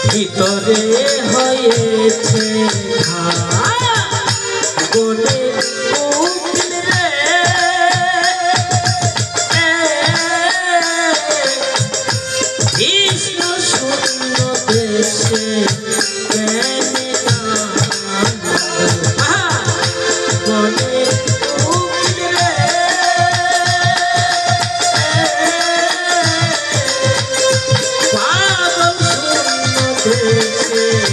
ভিতরে হয়েছে গোলে রে কৃষ্ণ শূন্য দেশে গোলে পাগল শূন্য দেশে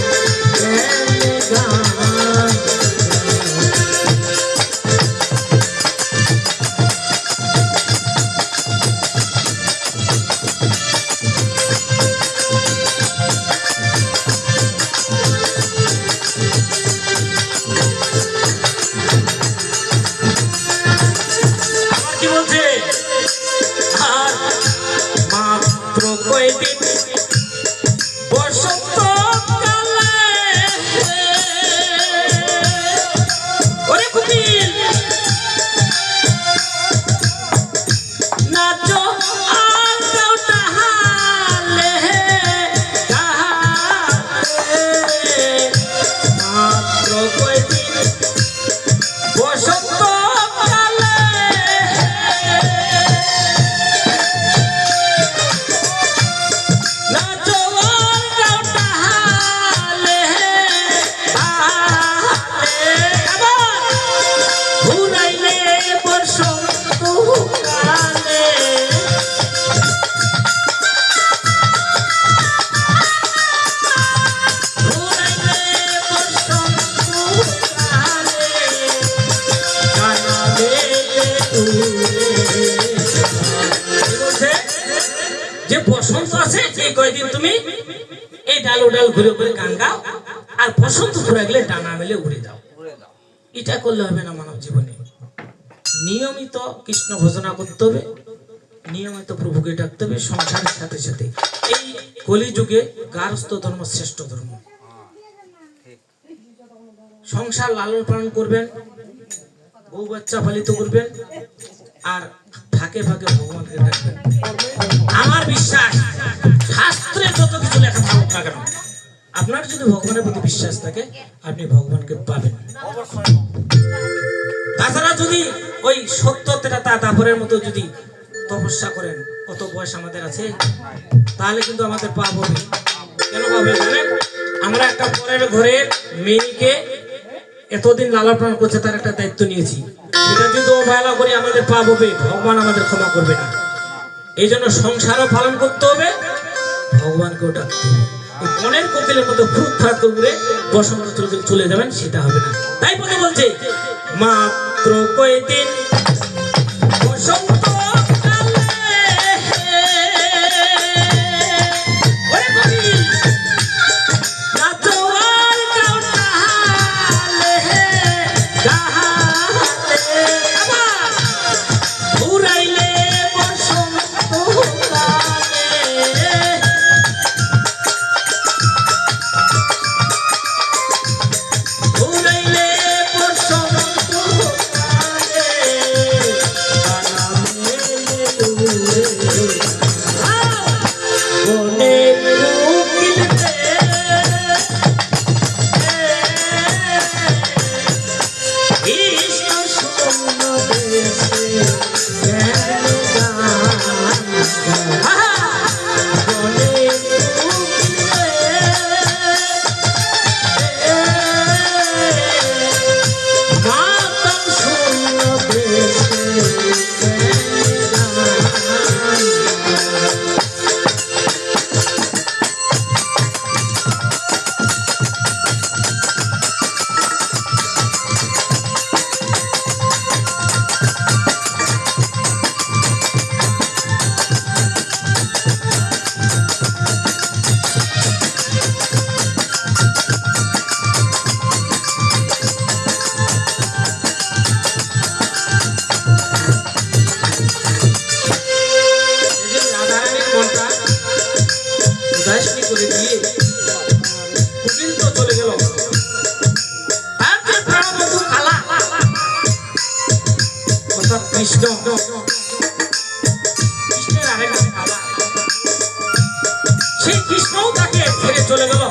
কয়েকদিন তুমি এই ডাল ও ডাল ঘুরে ঘুরে গান গাও, আর বসন্ত ঘুরে গেলে ডানা মেলে উড়ে যাও। এটা করলে হবে না মানব জীবনে। নিয়মিত কৃষ্ণ ভজনা করতে হবে, নিয়মিত প্রভুকে ডাকতে হবে সংসারের সাথে সাথে। এই কলিযুগে গার্হস্থ ধর্ম শ্রেষ্ঠ ধর্ম। সংসার লালন পালন করবেন, বউ বাচ্চা পালিত করবেন, আর ফাঁকে ফাঁকে ভগবানকে ডাকবেন। আমার বিশ্বাস শাস্ত্রে যত কিছু লেখা থাকুক না কেন, আপনার যদি ভগবানের প্রতি বিশ্বাস থাকে আপনি ভগবানকে পাবেন। তাছাড়া যদি ওই সত্যটা তারপরের মতো যদি তপস্যা করেন, কত বয়স আমাদের আছে, তাহলে কিন্তু আমাদের পাপ হবে। কেন পাবে জানেন? আমরা একটা পরের ঘরের মেয়েকে এতদিন লালন পালন করছে, তার একটা দায়িত্ব নিয়েছি। সেটা যদি অবহেলা করি আমাদের পাপ হবে, ভগবান আমাদের ক্ষমা করবে না। এই জন্য সংসারও পালন করতে হবে, ভগবানকেও ডাকতে হবে। মনের কোকিলের মতো খুব খারাপ করে বসন্ত চলে যাবেন, সেটা হবে না। তাই বলে বলছে মাত্র কয়দিন বসন্ত কৃষ্ণ, কৃষ্ণের আরেক বাবা, সেই কৃষ্ণও তাকে ছেড়ে চলে গেল।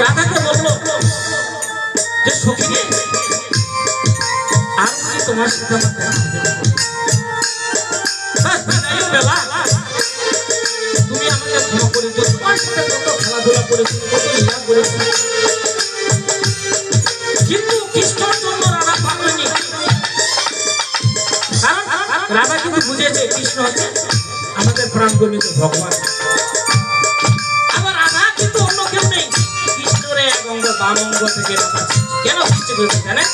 রাধাকে বললো যে সখী, আর কি তোমার সাথে আমার বেলা, তুমি আমাকে ক্ষমা করে দিও। তোমার সাথে কত খেলাধুলা করেছি, কত লীলা করেছি, কিন্তু কৃষ্ণর জন্য রাধা পারেনি। রাধা কিন্তু বুঝেছে কৃষ্ণ হচ্ছে আমাদের প্রাণগণিত ভগবান। আবার রাধা কিন্তু অন্য কেউ নেই, কৃষ্ণের এক অঙ্গ বাম অঙ্গ থেকে রাধা কেন সৃষ্টি করেছে জানেন?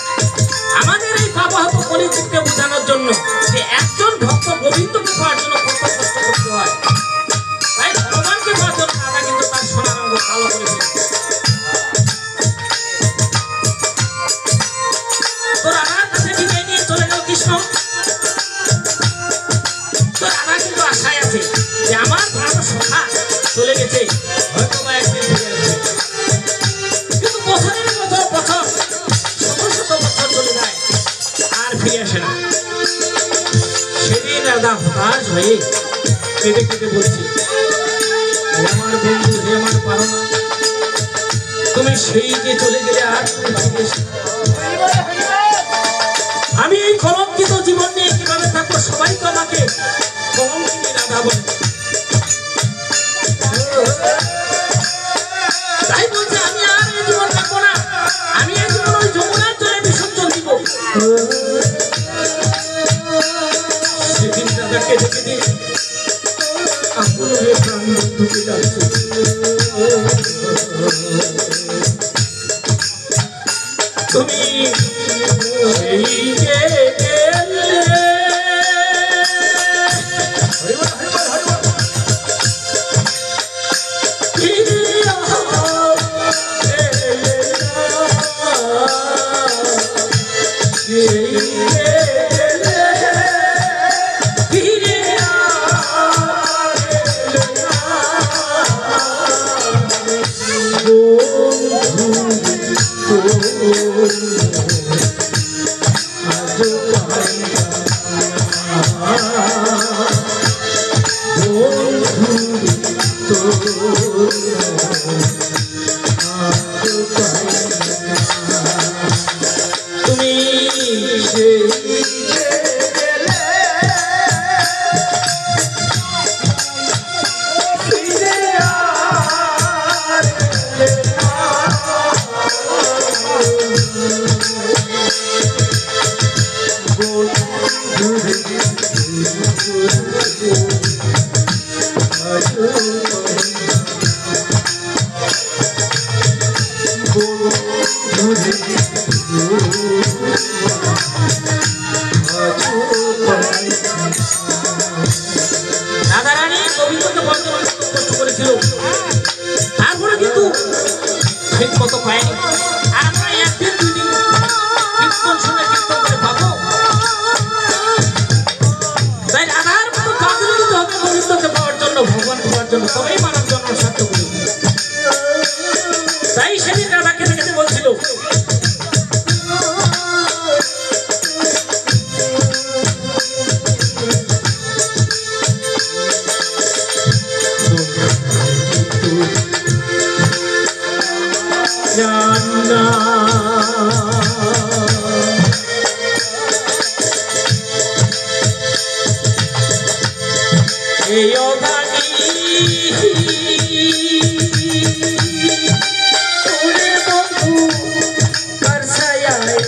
আমাদের এই পাপাহত কলিযুগকে বোঝানোর জন্য যে একজন ভক্ত গোবিন্দকে পাওয়ার জন্য কত কষ্ট করতে হয়। তাই ভগবানকে পাওয়ার জন্য রাধা কিন্তু তার সোনার অঙ্গ কালো করে ফেলেছে। তো রাধার কাছে বিদায় নিয়ে চলে গেল কৃষ্ণ। রাধা কিন্তু আশায় আছে যে আমার প্রাণ সখা চলে গেছে, হয়তো বা একদিন ফিরে আসবে। কিন্তু বছরের বছর বছর শত শত বছর চলে যায়, আর ফিরে আসে না। সেদিন রাধা হতাশ হয়ে কেঁদে কেঁদে বলছি, আমার বন্ধু, হে আমার পারনা, তুমি সেই যে চলে গেলে আর তুমি ফিরে এসে, আমি এই কলঙ্কিত জীবন নিয়ে কিভাবে থাকবো? সবাই তো আমাকে কলঙ্কিনী রাধা বলে। তাই বলছে আমি আর এই জীবন থাকবো না, আমি এই জীবন ওই যমুনার জলে বিসর্জন দিব। সেদিন রাধাকে দেখে দিয়ে আপনার প্রাণ বন্ধুকে যাচ্ছে, তুমি সেই যে ফিরে তুমি রাধারানী গোবিন্দকে বর্তমানে কষ্ট করেছিল, তারপরে কিন্তু ঠিক মতো পায়নি। আর আমরা একদিন দুই দিন কীর্তন শুনে কীর্তন করে পাবো, তাই রাধার মতো কাজে দিতে হবে গোবিন্দকে পাওয়ার জন্য, ভগবান পাওয়ার জন্য, তবেই মানব জন্ম সার্থক হবে। তাই সেদিন রাধাকে দেখে বলছিল জানা এই অভাগী ওরে বন্ধু কার ছায়ায়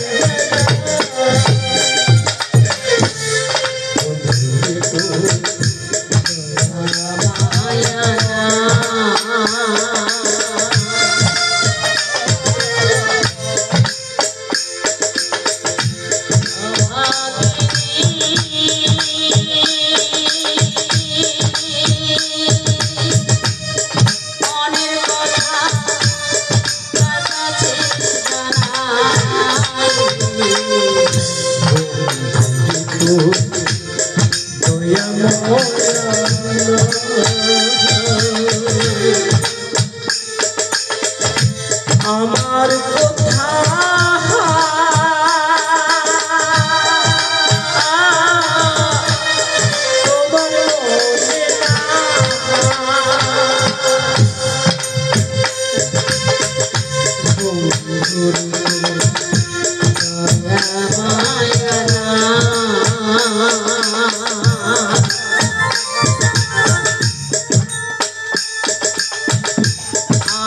আমার কথা তোমার মনে না, বন্ধুর মায়া না।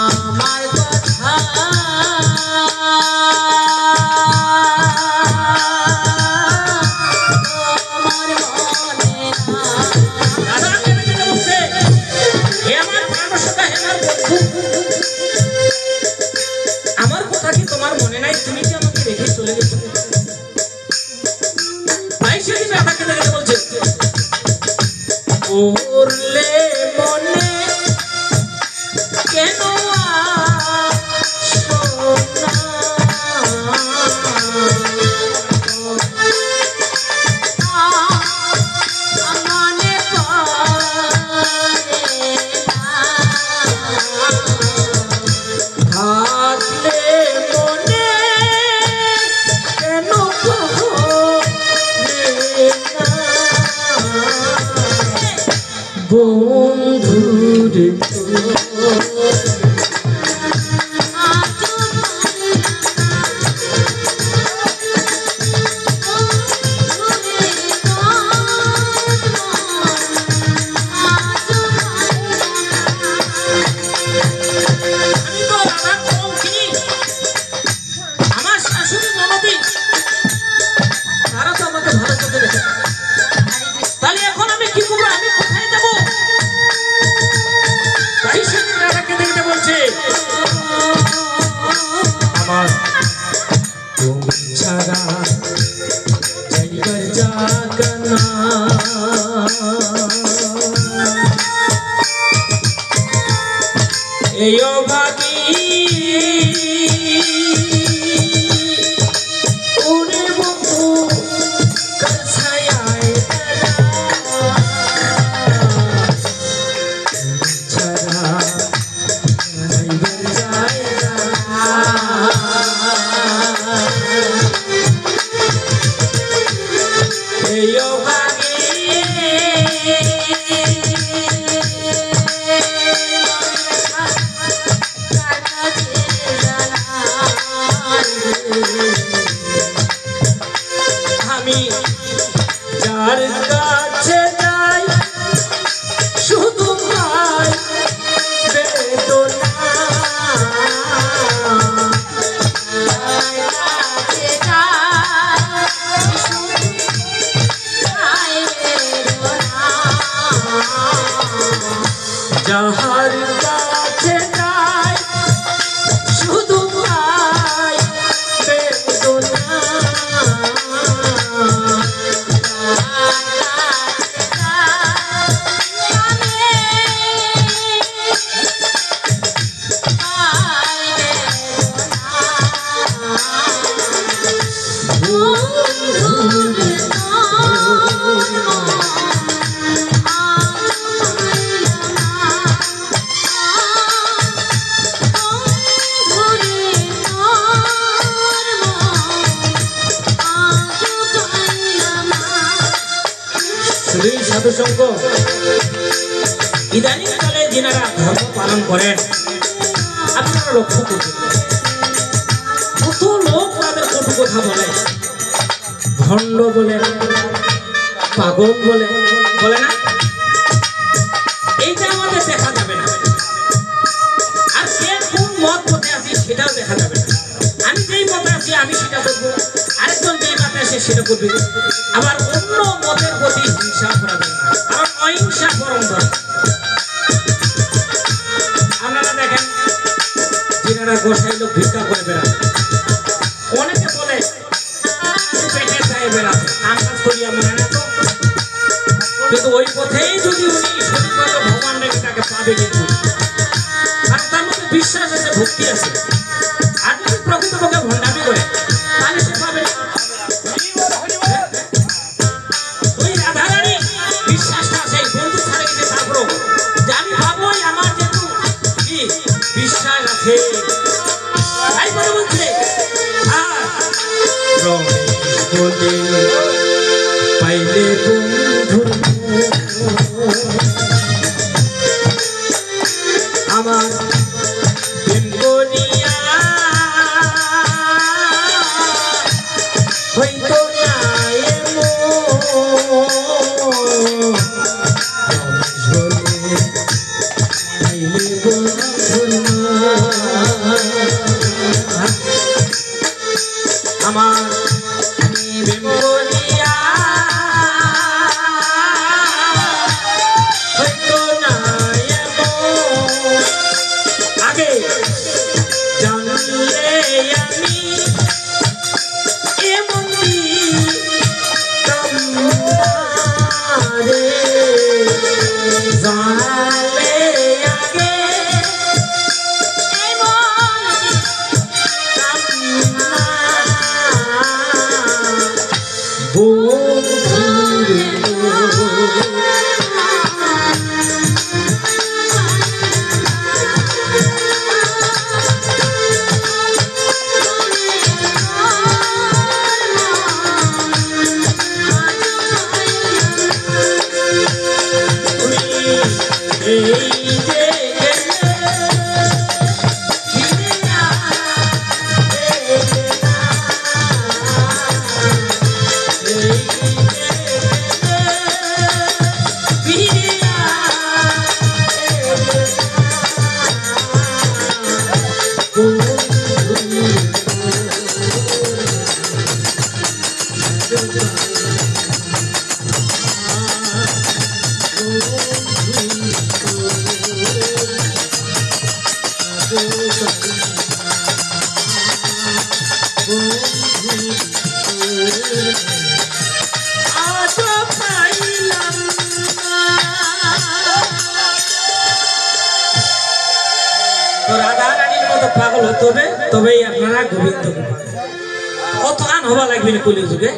আমার কথা তোমার মনে না। দাদা কেন বলছে হে আমার প্রাণসখা, হে আমার বন্ধু, আমার কথা কি তোমার মনে নাই? তুমি কি আমাকে রেখে চলে গেছো? তাই সেদিন রাধাকে দেখে বলছে ওরলে মনে কেন সোনা মনে পড়ে থাকলে মনে কেন বন্ধুর আমার শাশুড়ি ননদী তারা তো আমাকে ভালো চোখে দেখে, তাহলে এখন আমি কি করবো? আমি কোথায় যাবো? তাই সেদিন রাধাকে দেখতে বলছে আমার তুমি ছাড়া যাইবার জায়গা না, এই অভাগী ওরে বন্ধু যাহার কাছে যাই শুধু পাই বেদনা শ্রী সাধুসঙ্গ ইদানিং কালে যিনারা ধর্ম পালন করেন আপনারা লক্ষ্য করবেন কত লোক তাদের কটু কথা বলে, ভণ্ড বলে, পাগল বলে, বলে না? এইটা আমাদের দেখা যাবে না। আর কে কোন মত পথে আছি সেটাও দেখা যাবে না। আমি যেই মতে আছি আমি সেটা করবো, আরেকজন যেই মতে আসে সেটা করবে। আবার অন্য মতের প্রতি হিংসা করা যাবে না, কারণ অহিংসা পরম ধর্ম। আপনারা দেখেন যিনারা গোসাই লোক ভিক্ষা করে বেড়ান, অনেকে বলে পেটে চায়ে বেড়াতে কাম কাজ করিয়া মনে না তো, কিন্তু ওই পথেই যদি উনি সঠিকভাবে ভগবান রেখে তাকে পাবে, কিন্তু কারণ তার মধ্যে বিশ্বাস আছে, ভক্তি আছে। আর যদি প্রকৃতপক্ষে ভণ্ডামি করে তাহলে সে পাবে না। ওই রাধারানী বিশ্বাসটা আছে, বন্ধু ছাড়ে গেছে, তারপরও যে আমি ভাবোই আমার যেহেতু কি বিশ্বাস আছে, তাই বলে বলছে পাইলে বন্ধু আমার প্রেম করিয়া হইতো না আমার প্রেম করিয়া হইতো না আগে জানলে আমি এমন রে জানলে আগে পাগল হতে হবে, তবেই আপনারা গোবিন্দকে পাবেন। অত গান হওয়া লাগবে না কলি যুগে,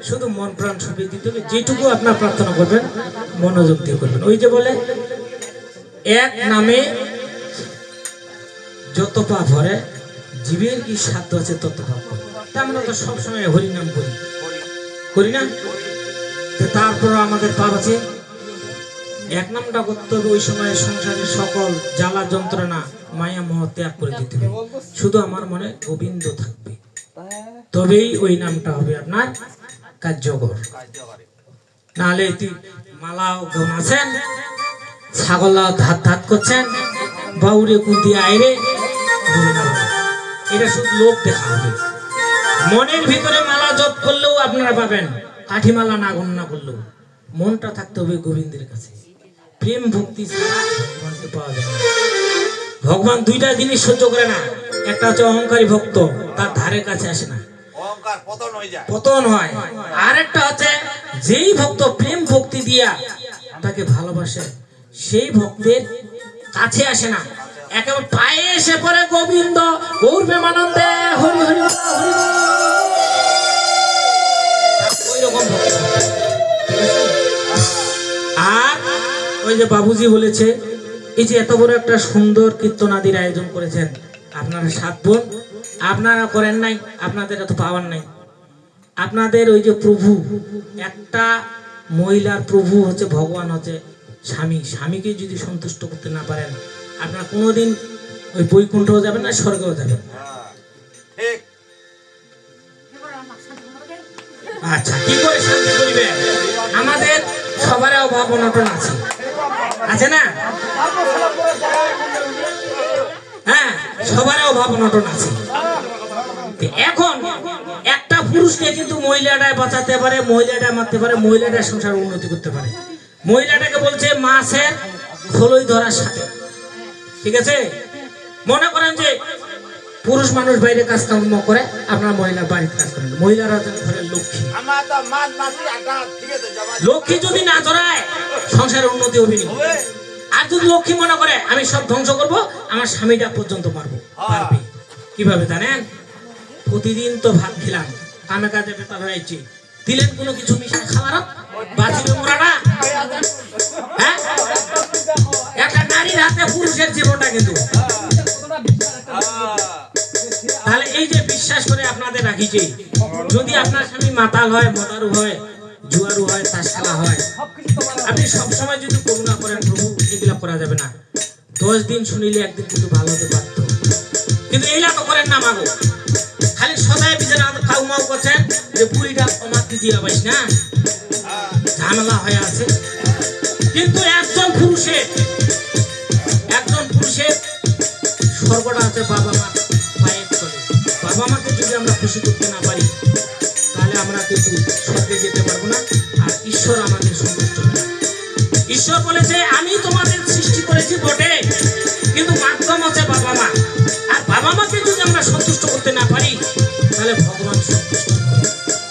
শুধু মন প্রাণ ছবি দিতে হবে। যেটুকু আপনার প্রার্থনা করবেন মনোযোগ দিয়ে করবেন। ওই যে বলে এক নামে যত পাপ হরে, জীবের কি সাধ্য আছে তত পাপ করে। তা আমরা তো সবসময় হরিনাম করি, করি না? তারপর আমাদের পাপ আছে। এক নামটা করতে হবে, ওই সময় সংসারের সকল জ্বালা যন্ত্রণা মায়া মোহ ত্যাগ করে দিতে হবে, শুধু আমার মনে গোবিন্দ থাকবে, তবেই ওই নামটা হবে আপনার কার্যকর। নাহলে মালাও গান আছেন, ছাগলাও ধাত ধাত করছেন, বাউরে কুদি আইরে, এটা শুধু লোক দেখা হবে। মনের ভিতরে মালা জপ করলেও আপনারা পাবেন, কাঠি মালা না গণনা করলেও মনটা থাকতে হবে গোবিন্দের কাছে। প্রেম ভক্তি ছাড়া ভগবানকে পাওয়া যায় না। ভগবান দুইটা জিনিস সহ্য করে না, একটা হচ্ছে অহংকারী ভক্ত, তার ধারে কাছে আসে না, অহংকার পতন হয়ে যায়। পতন হয়। আর একটা হচ্ছে যেই ভক্ত প্রেম ভক্তি দিয়া তাকে ভালোবাসে সেই ভক্তের কাছে আসে না, একেবারে পায়ে এসে পড়ে গোবিন্দ গৌর প্রেমানন্দে হরি হরি বল, হরি বল। ওই রকম ভক্ত, ঠিক আছে? আর ওই যে বাবুজি বলেছে, এই যে এত বড় একটা সুন্দর কীর্তনাদির আয়োজন করেছেন আপনারা 7 বোন, আপনারা করেন নাই, আপনাদের এত পাওয়ার নাই। আপনাদের ওই যে প্রভু, একটা মহিলার প্রভু হচ্ছে ভগবান, হচ্ছে স্বামী, স্বামীকে যদি সন্তুষ্ট করতে না পারেন আপনারা কোনোদিন ওই বৈকুণ্ঠও যাবেন না, স্বর্গেও যাবেন। ঠিক। আচ্ছা, কি করে শান্তি করিবেন? আমাদের সবার অভাব অনটন আছে, আছে না? হ্যাঁ, সবার অভাব অনটন আছে। এখন একটা পুরুষকে কিন্তু মহিলাটা বাঁচাতে পারে, মহিলাটা মারতে পারে, মহিলাটা সংসার উন্নতি করতে পারে। মহিলাটাকে বলছে মাছের খোলই ধরার সাথে, ঠিক আছে? মনে করেন যে পুরুষ মানুষ বাইরে কাজ কর্ম করে, আপনার মহিলা বাড়িতে কাজ করেন, মহিলারা হচ্ছে ঘরের লক্ষ্মী। লক্ষ্মী যদি না ধরায় সংসারের উন্নতি হবে না। আর যদি লক্ষ্মী মনে করে আমি সব ধ্বংস করব, আমার স্বামীটা পর্যন্ত পারবো, পারবে। কিভাবে জানেন? প্রতিদিন তো ভাত খেলাম, কামে কাজে বেতাল হয়েছি, দিলেন কোনো কিছু মিশায় খাবার, বাঁচিবে মোরাটা। হ্যাঁ, একটা নারীর হাতে পুরুষের জীবনটা কিন্তু। তাহলে এই যে বিশ্বাস করে আপনাদের রাখিছি, যদি আপনার স্বামী মাতাল হয়, মদারু হয়, জুয়ারু হয়, তাস খেলা হয়, আপনি সবসময় যদি করুণা করেন, প্রভু এগুলা করা যাবে না, 10 দিন শুনিলে একদিন কিন্তু ভালো হতে পারত। কিন্তু এইলা তো করেন না মাগো, খালি সদাই বিছানা খাউ মাউ করছেন যে বুড়িটা কমাতে দিয়ে পাইস না, ঝামেলা হয়ে আছে। কিন্তু একজন পুরুষের স্বর্গটা আছে বাবা মা পায়ের তলে। বাবা মাকে যদি আমরা খুশি করতে না পারি তাহলে আমরা কিন্তু স্বর্গে যেতে পারবো না, আর ঈশ্বর আমাদের সন্তুষ্ট হবে না। ঈশ্বর বলেছে আমি তোমাদের সৃষ্টি করেছি বটে, কিন্তু মাধ্যম হচ্ছে বাবা মা, আর বাবা মাকে যদি আমরা সন্তুষ্ট করতে না পারি তাহলে ভগবান সন্তুষ্ট হবে।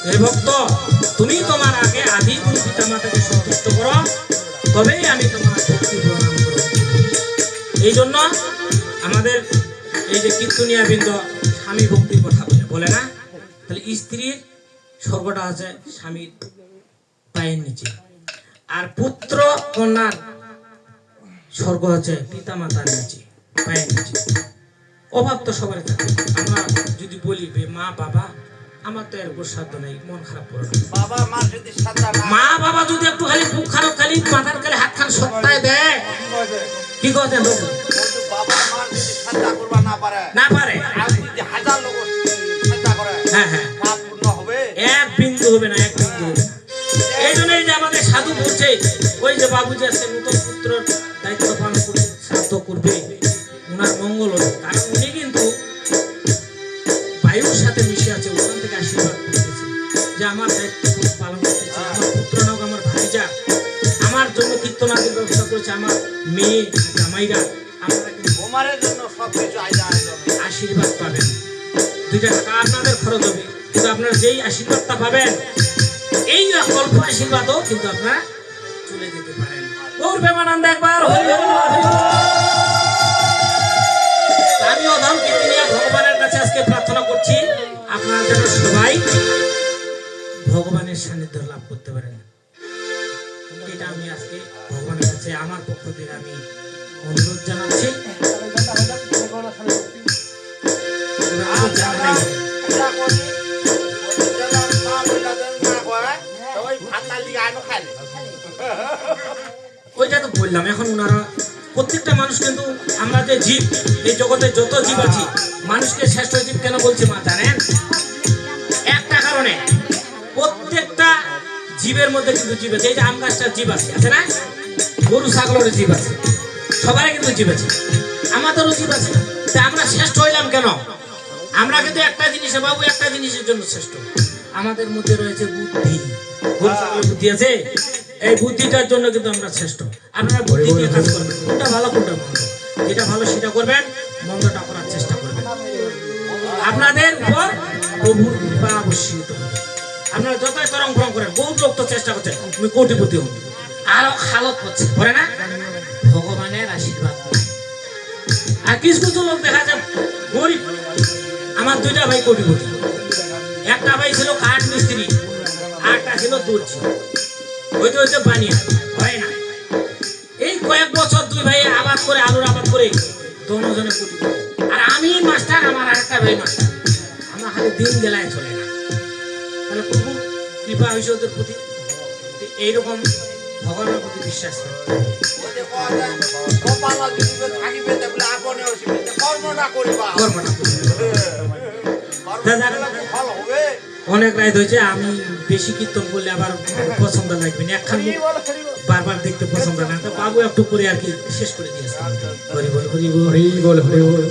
হে ভক্ত, তুমি তোমার আগে আদি গুরু পিতা মাতাকে সন্তুষ্ট করো, তবেই আমি তোমার ভক্তি প্রণাম করব। এই জন্য আমাদের এই যে কীর্তনিয়া বৃন্দ স্বামী ভক্তির কথা বলে না, তাহলে স্ত্রীর স্বর্গটা আছে স্বামীর পায়ের নিচে, আর পুত্র কন্যার স্বর্গ হচ্ছে পিতা মাতার নিচে, পায়ের নিচে। অভাব তো সবার থাকে। আমরা যদি বলি মা বাবা, আমার তো এর উপর সাধ্য নেই, মন খারাপ করে মা বাবা যদি একটু খালি বুক খারাপ, খালি মাথার খালি হাত খান সত্তায় দেয়, কি কথা লোক না পারে, হ্যাঁ হ্যাঁ, এক বিন্দু হবে না, এক বিন্দু হবে না। এই জন্যই যে আমাদের সাধু বলছে, ওই যে বাবুজি আছে নতুন পুত্র দায়িত্ব পালন করবে, শ্রাদ্ধ করবে, ওনার মঙ্গল হবে, কারণ উনি কিন্তু বায়ুর সাথে মিশে আছে, ওখান থেকে আশীর্বাদ করতেছে যে আমার দায়িত্ব পালন করতেছে, আমার পুত্র নাও আমার ভাইজা আমার জন্য কীর্তনাদির ব্যবস্থা করেছে, আমার মেয়ে জামাইরা, আমরা কিন্তু আশীর্বাদ পাবেন। 2 টাকা আপনাদের খরচ হবে, কিন্তু আপনারা যেই আশীর্বাদটা পাবেন, এই অল্প আশীর্বাদও কিন্তু আপনারা চলে যেতে পারেন। গৌর প্রেমানন্দ একবার আমি অধম কীর্তনিয়া ভগবানের কাছে আজকে প্রার্থনা করছি, আপনারা যেন সবাই ভগবানের সান্নিধ্য লাভ করতে পারেন। এটা আমি আজকে ভগবানের কাছে আমার পক্ষ থেকে আমি অনুরোধ জানাচ্ছি। ওইটা তো বললাম, এখন ওনারা প্রত্যেকটা মানুষ কিন্তু, আমরা যে জীব, এই জগতে যত জীব আছি, মানুষকে শ্রেষ্ঠ জীব কেন বলছি মা জানেন? একটা কারণে, প্রত্যেকটা জীবের মধ্যে কিন্তু জীব আছে। এই যে আম গাছটার জীব আছে, আছে না? গরু ছাগলের জীব আছে, সবারই কিন্তু জীব আছে, আমাদেরও জীব আছে। তা আমরা শ্রেষ্ঠ হইলাম কেন? আমরা কিন্তু একটা জিনিসে বাবু, একটা জিনিসের জন্য শ্রেষ্ঠ, আমাদের মধ্যে রয়েছে বুদ্ধি। গরু ছাগলের বুদ্ধি আছে? এই বুদ্ধিটার জন্য কিন্তু আমরা শ্রেষ্ঠ। আপনারা বুদ্ধি দিয়ে কাজ করবেন, কোনটা ভালো কোনটা মন্দ, যেটা ভালো সেটা করবেন, মন্দটা করার চেষ্টা করবেন। আপনাদের উপর প্রভুর কৃপা বর্ষিত হবে। আপনারা যতই তরং ভরং করেন, বহুত লোক তো চেষ্টা করছে তুমি কোটিপতি হন, আরো খালত করছে করে না, ভগবানের আশীর্বাদ। আর কিছু কিছু লোক দেখা যায় গরিব। আমার দুইটা ভাই কোটিপতি, একটা ভাই ছিল কাঠ মিস্ত্রি, আরটা ছিল দর্জি, হইতে হইতে বানিয়া হয় না। এই কয়েক বছর দুই ভাই আবাদ করে, আলুর আবাদ করে দোনোজনে কোটিপতি। আর আমি মাস্টার, আমার আরেকটা ভাই মাস্টার, আমার খালি দিন গেলায় চলে না। তাহলে প্রভু কৃপা হয়েছে ওদের প্রতি। এইরকম ভগবানের প্রতি বিশ্বাস থাকে। কর্মটা করিবা। কর্মটা করবে। দাদা, ফল হবে। অনেক রাত হয়েছে, আমি বেশি কীর্তন করলে আবার পছন্দ লাগবে না, একখান বারবার দেখতে পছন্দ না। তো বাবু একটু করে আর কি শেষ করে দিয়েছে। হরি বল হরি বল হরি বল হরি বল।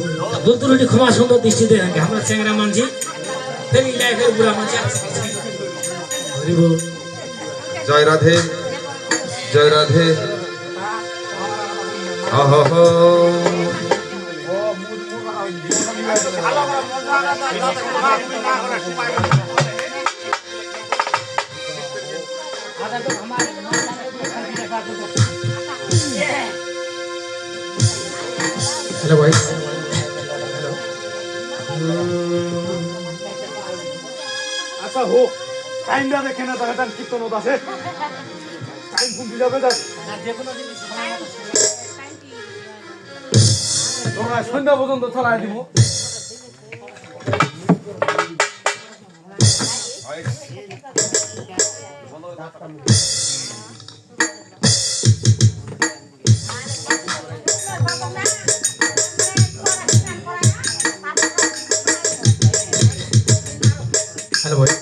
বলতো রুটি ক্ষমা সুন্দর দৃষ্টিতে থাকে, আমরা চ্যাংরা মানছি, ফের লাইফের বুড়া মানছি। হরি বল। জয় রাধে, জয় রাধে। আহ ভালো করে মজা না দাও, যাতে ঘোরাঘুরি না করে সময় পাবে। হ্যালো ভাই, আচ্ছা হোক, টাইমটা দেখে না তাহলে কীর্তন আছে টাইম কমতে যাবে। তোমরা সন্ধ্যা পর্যন্ত চলাই দিব। হ্যালো ভাই,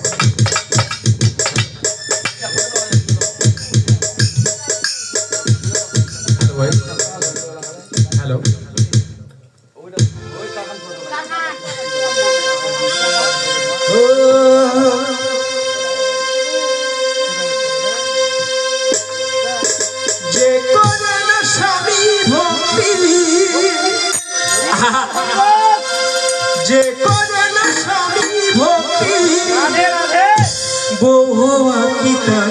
হ্যালো ভাই, হ্যালো। যে করে না স্বামী ভক্তি, যে করে না স্বামী ভক্তি, বহু আঁকি তার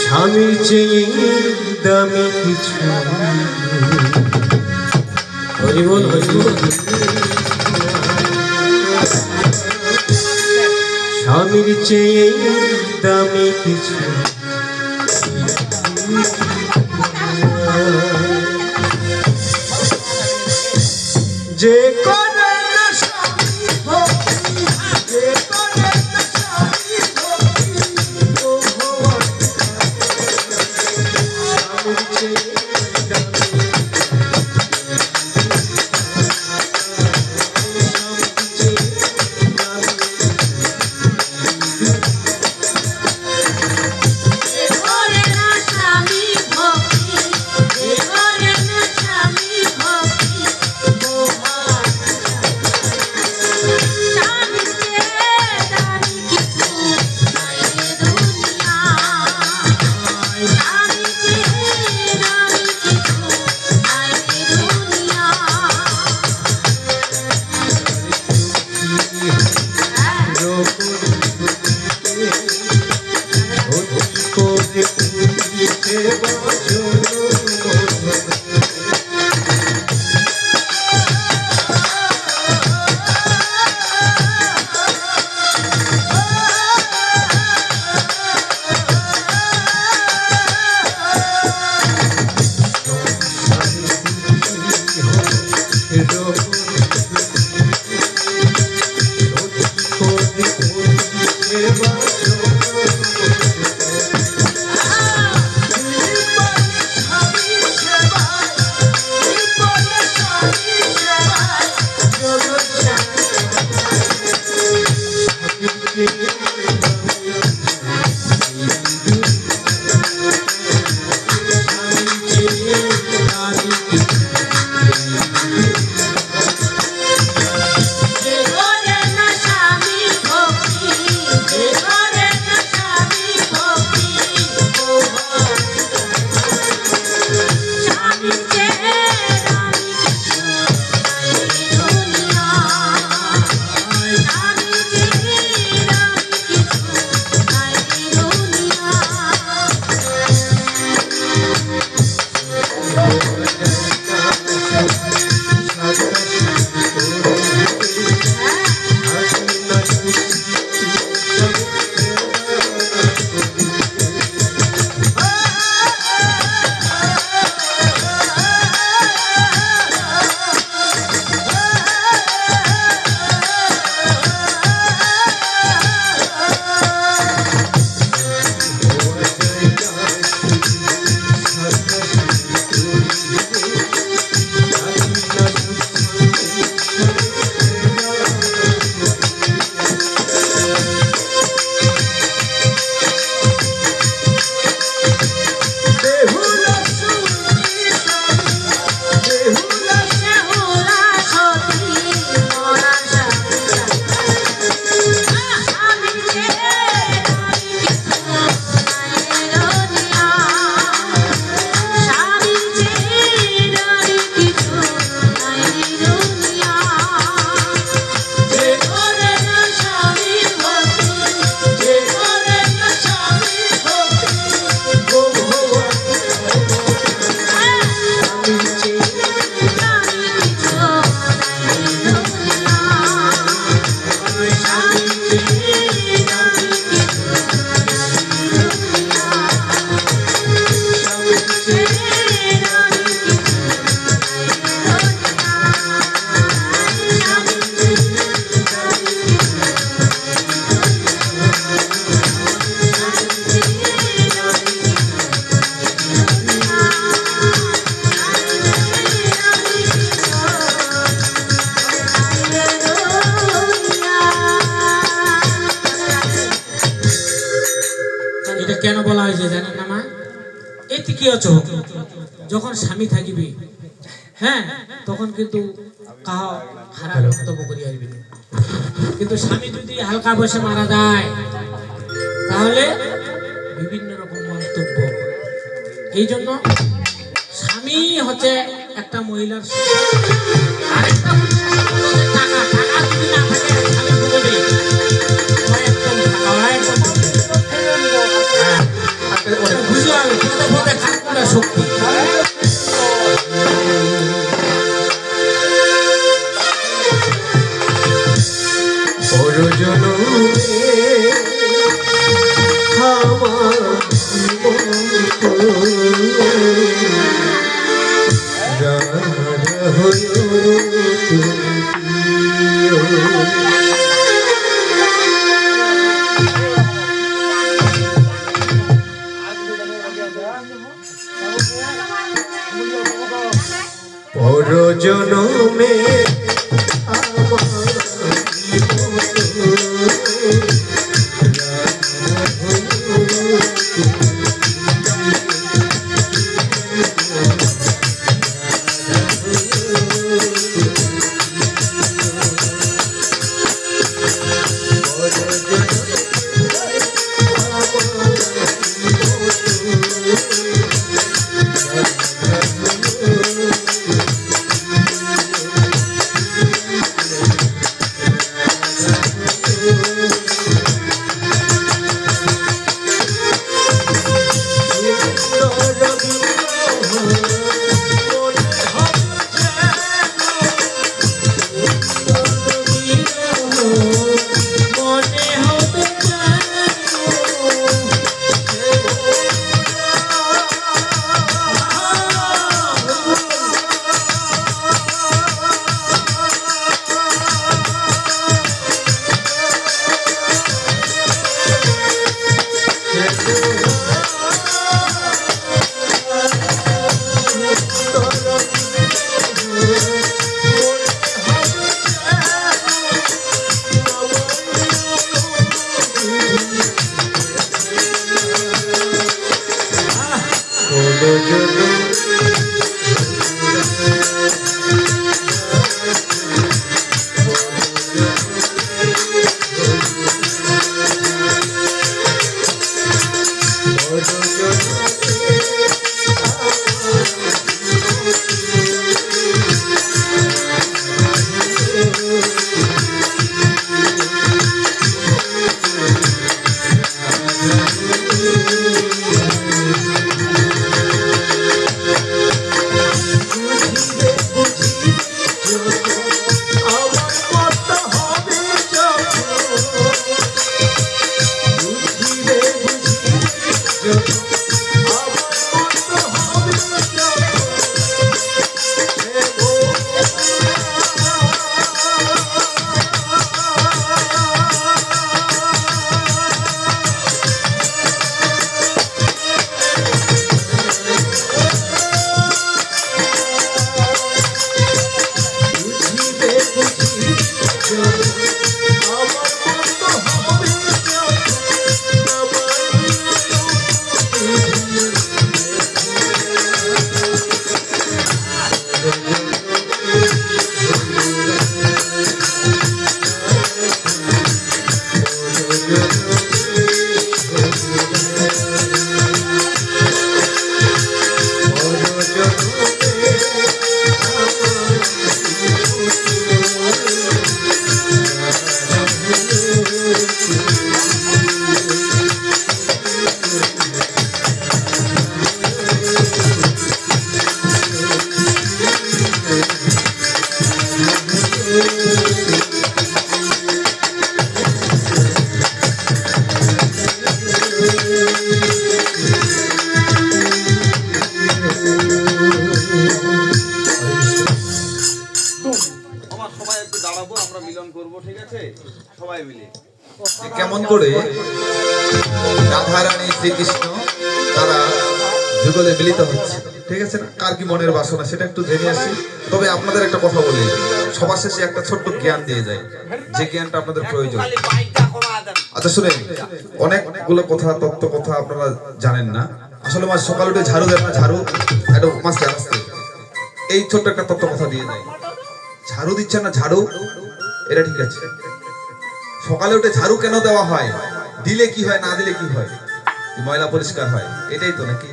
স্বামীর চেয়ে দামি কিছু। হরি বল হরি বল। স্বামীর চেয়ে দামি কিছু যে করে না স্বামী ভক্তি, যে করে না স্বামী ভক্তি, স্বামীর চেয়ে দামি কি আছো যখন স্বামী থাকিবে হ্যাঁ তখন কিন্তু কাহ খারাপ মন্তব্য করি আসবি না। কিন্তু স্বামী যদি হালকা বয়সে মারা যায় তাহলে বিভিন্ন রকম মন্তব্য। এই জন্য স্বামী হচ্ছে একটা মহিলার আরেকটা টাকা টাকা যদি না থাকে স্বামী বলবে ওরা একদম টাকা ওরা একদম বুঝলো আমি পদে পদে খাটকুটা শক্তি। পরজনমে কেমন করে রাধা রানী শ্রীকৃষ্ণ তারা যুগলে মিলিত হচ্ছে, ঠিক আছে না? কার কি মনের বাসনা সেটা একটু জেনে আসি। তবে আপনাদের একটা কথা বলি, সবার শেষে একটা ছোট্ট জ্ঞান দিয়ে যায়, যে জ্ঞানটা আপনাদের প্রয়োজন। আচ্ছা শুনেন, অনেকগুলো কথা তত্ত্ব কথা আপনারা জানেন না, আসলে মাছ সকাল উঠে ঝাড়ু দেয় না, ঝাড়ু একটু মাস্টার আসতে এই ছোট্ট একটা তত্ত্ব কথা দিয়ে দেয়। ঝাড়ু দিচ্ছে না, ঝাড়ু এটা ঠিক আছে। সকালে উঠে ঝাড়ু কেন দেওয়া হয়? দিলে কি হয়, না দিলে কি হয়? ময়লা পরিষ্কার হয়, এটাই তো নাকি?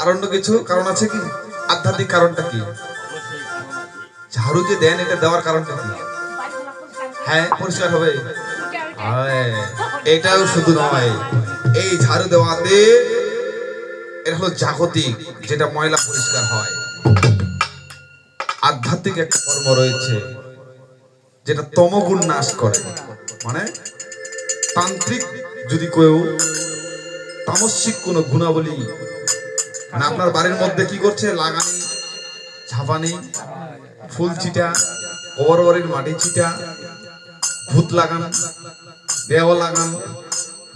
আর অন্য কিছু কারণ আছে কি? আধ্যাত্মিক কারণটা কি? ঝাড়ু যে দেন এটা দেওয়ার কারণটা কি? হ্যাঁ, পরিষ্কার হবে। এটাও শুধু নয়, এই ঝাড়ু দেওয়াতে এটা হলো জাগতিক, যেটা ময়লা পরিষ্কার হয়। আধ্যাত্মিক একটা কর্ম রয়েছে যেটা তমগুণ নাশ করে। মানে তান্ত্রিক যদি কেউ তামসিক কোনো গুণাবলী, মানে আপনার বাড়ির মধ্যে কি করছে, লাগানি, ঝাপানি, ফুল ছিটা, কবর বাড়ির মাটি ছিটা, ভূত লাগান, দেহ লাগান,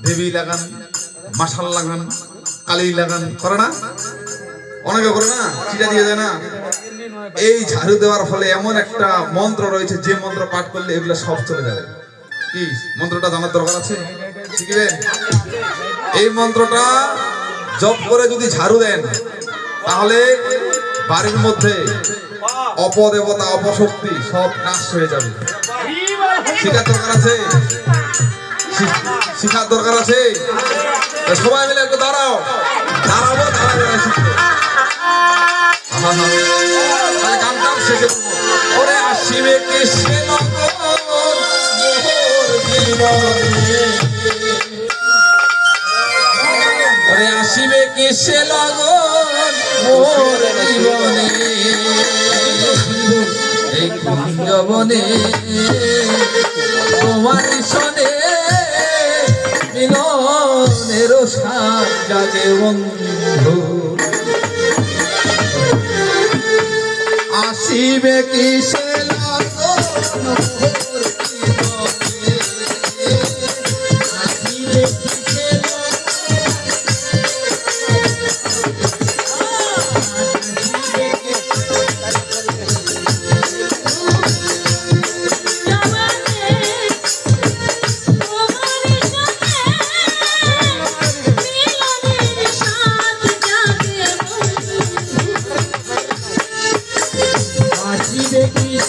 দেবী লাগান, মাশাল লাগান, কালী লাগান, করে না? অনেকে করে না, চিটা দিয়ে দেয় না। এই ঝাড়ু দেওয়ার ফলে এমন একটা মন্ত্র রয়েছে, যে মন্ত্র পাঠ করলে এগুলো সব চলে যাবে। কি মন্ত্রটা জানার দরকার আছে? শিখবেন? এই মন্ত্রটা জপ করে যদি ঝাড়ু দেন, তাহলে বাড়ির মধ্যে অপদেবতা, অপশক্তি সব নাশ হয়ে যাবে। শিখার দরকার আছে, শিখার দরকার আছে। সবাই মিলে একটু দাঁড়াও, দাঁড়াবো, দাঁড়াবে শিখবো। তাহলে গানটা শেষে বলবো, ওরে আসিবে কে সে নগর মোর জীবনে, ওরে আসিবে কে সে লগন মোর জীবনে, এই কুঞ্জবনে তোমার সনে মিলনের সাজ জাগে বন্ধু, আসিবে কি সে লগন মোর জীবনে, আসিবে কি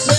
সে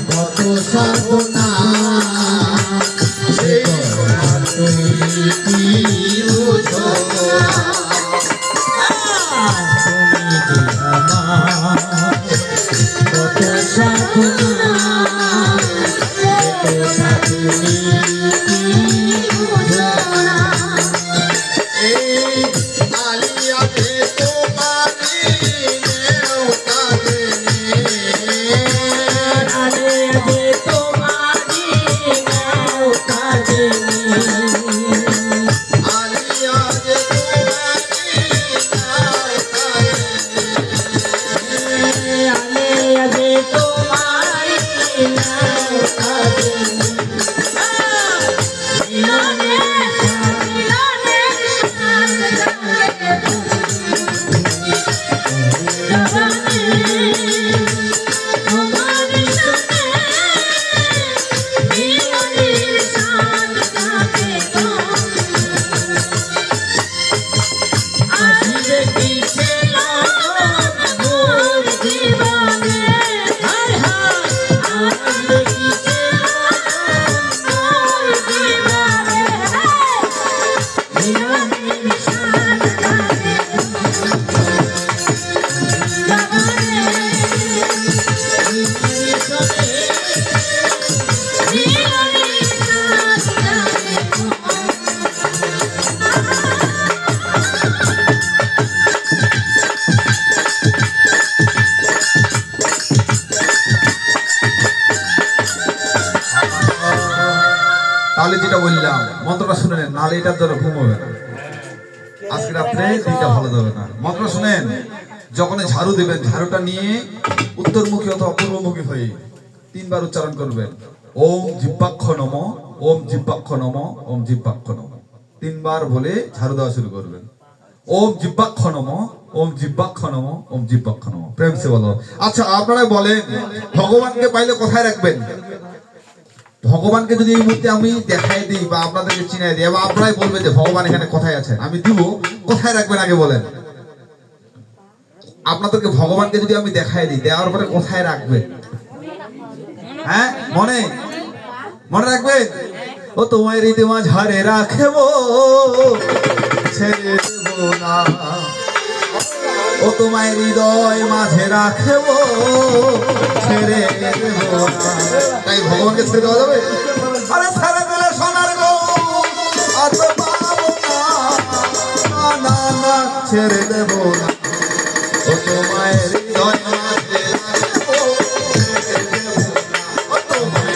কত সাধনা সে তুমি কি বুঝো তুমি যে আমার কত সাধনা সে কথা তুমি কি বুঝো এই আলিয়াতে তোমারি নেওতা তাহলে যেটা বললাম মন্ত্রটা শুনে নেন, নাহলে এটার দ্বারা ঘুম হবে না, আজকে রাত্রে দিনটা ভালো যাবে না। মন্ত্র শুনেন, যখন ঝাড়ু দিবেন ঝাড়ুটা নিয়ে উত্তরমুখী অথবা পূর্বমুখী হয়ে 3 বার উচ্চারণ করবেন। ওম জিহ্বাক্ষ নম, ওম জিহ্বাক্ষ নম, ওম জিহ্বাক্ষ নম, 3 বার বলে ঝাড়ু দেওয়া শুরু করবেন। ওম জিহ্বাক্ষ নম, ওম জিহ্বাক্ষ নম, ওম জিহ্বাক্ষ নম, প্রেম সে বলো। আচ্ছা আপনারা বলেন, ভগবানকে পাইলে কোথায় রাখবেন? ভগবানকে যদি এই মুহূর্তে আমি দেখাই দিই বা আপনাদেরকে চিনাই দিই, এবার আপনারাই বলবেন যে ভগবান এখানে কোথায় আছে, আমি দিব, কোথায় রাখবেন আগে বলেন। আপনাদেরকে ভগবানকে যদি আমি দেখাই দিই, দেওয়ার পরে কোথায় রাখবেন? হ্যাঁ, মনে মনে রাখবেন। ও তোমায় রীতি মাঝারে রাখব, ছেড়ে দেব না, ও তোমায় হৃদয় মাঝে রাখব, ছেড়ে দেব না। তাই ভগবানকে ছেড়ে দেওয়া যাবে? আরে ছেড়ে দিলে সোনার গো আর তো পাবো না, না না ছেড়ে দেব না, ও তোমায় হৃদয় মাঝে রাখব, ছেড়ে দেব না, ও তোমায়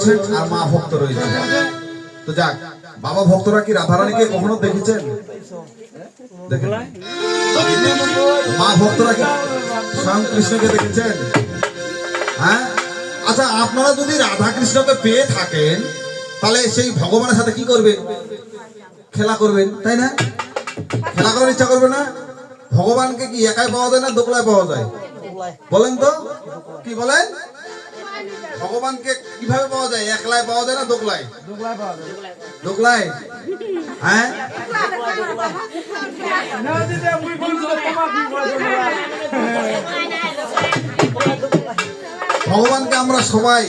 রয়েছেন আর মা ভক্ত রয়েছেন। তো যাক, বাবা ভক্তরা কি রাধারানীকে কখনো দেখেছেন? দেখেন। মা ভক্তরা কি স্বয়ং কৃষ্ণকে দেখেছেন? হ্যাঁ, আচ্ছা, আপনারা যদি রাধা কৃষ্ণকে পেয়ে থাকেন তাহলে সেই ভগবানের সাথে কি করবেন? খেলা করবেন, তাই না? খেলা করার ইচ্ছা করবে না? ভগবানকে কি একাই পাওয়া যায় না দোকলায় পাওয়া যায়? বলেন তো, কি বলেন? ভগবানকে কিভাবে পাওয়া যায়? একলায় পাওয়া যায় না দোকলায়? দোকলায়। হ্যাঁ, ভগবানকে আমরা সবাই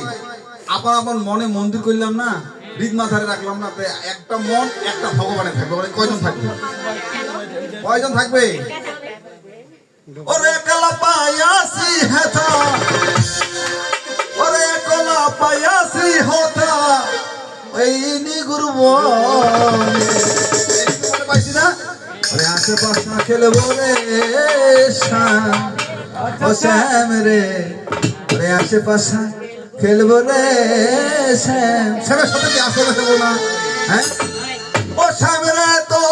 আপন আপন মনে মন্দির করলাম না, হৃদ মাথারে রাখলাম না, তাই একটা মন একটা ভগবানে থাকবে। বলে কয়জন থাকবে? কয়জন থাকবে? ওরে একলা পায়াসি হেথা, ওরে একলা পায়াসি হতা, এই নিগুর পাইছি না? আরে আশেপাশে খেলবো রে শ্যাম, ও শ্যাম রে, আরে আশেপাশে খেলবো রে শ্যাম। শ্যামের সাথে কি আসলে খেলবো না? হ্যাঁ, ও শ্যাম রে তো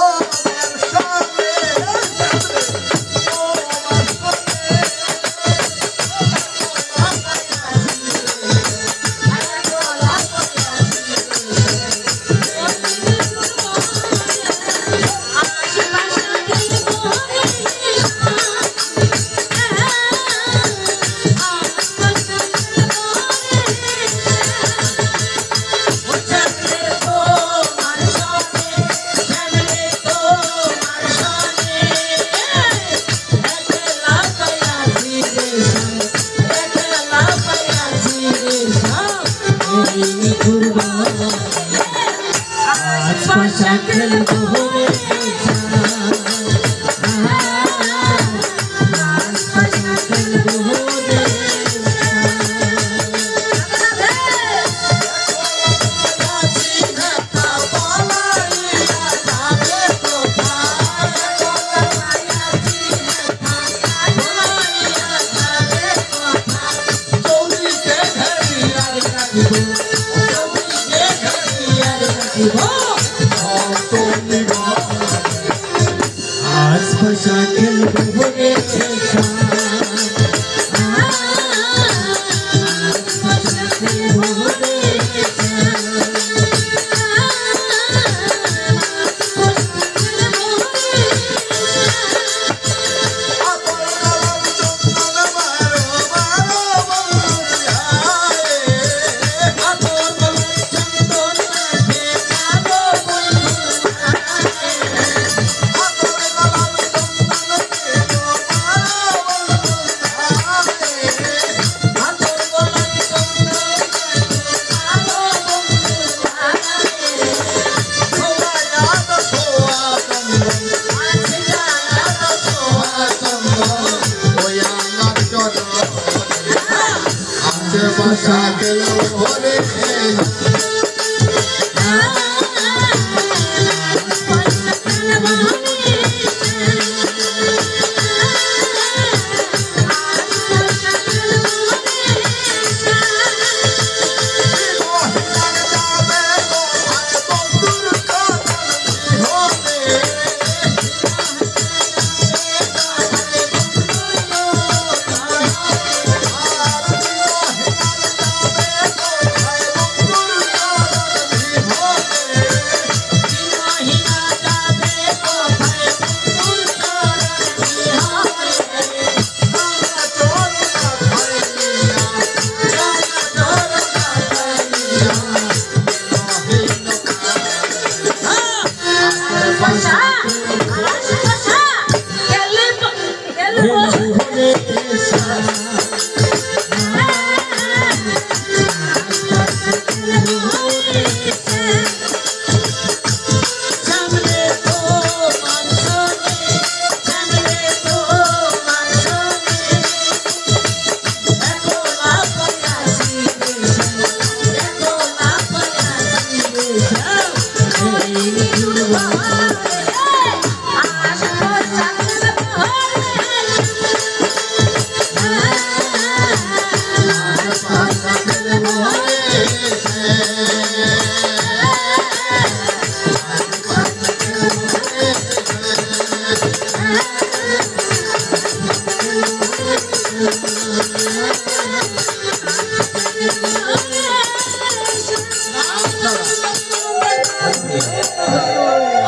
Hey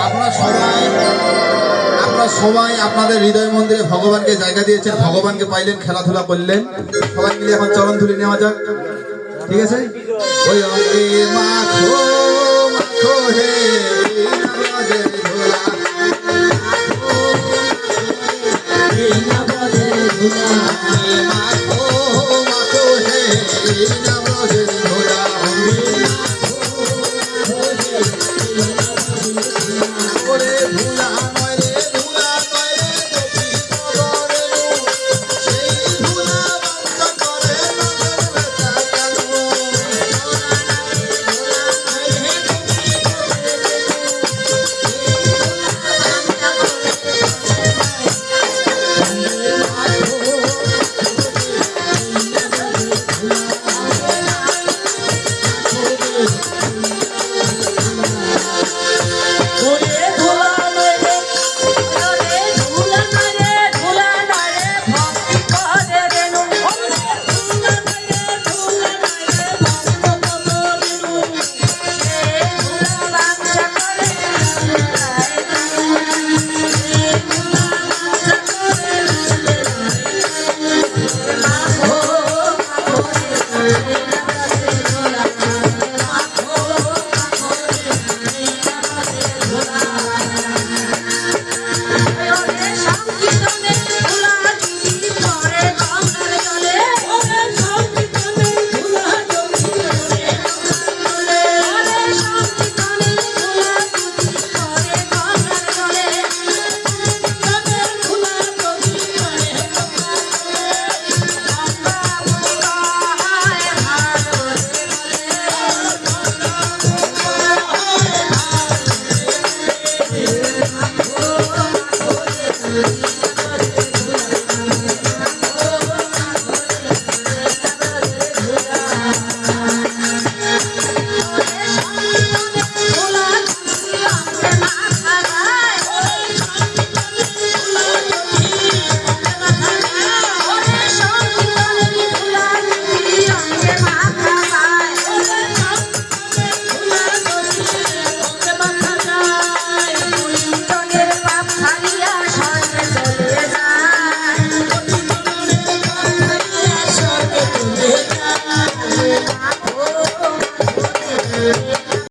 আপনারা সবাই আপনাদের হৃদয় মন্দিরে ভগবানকে জায়গা দিয়েছেন, ভগবানকে পাইলেন, খেলাধুলা করলেন। সবাই মিলে এখন চরণ ধুলি নেওয়া যাক, ঠিক আছে? ওই অঙ্গে মাখো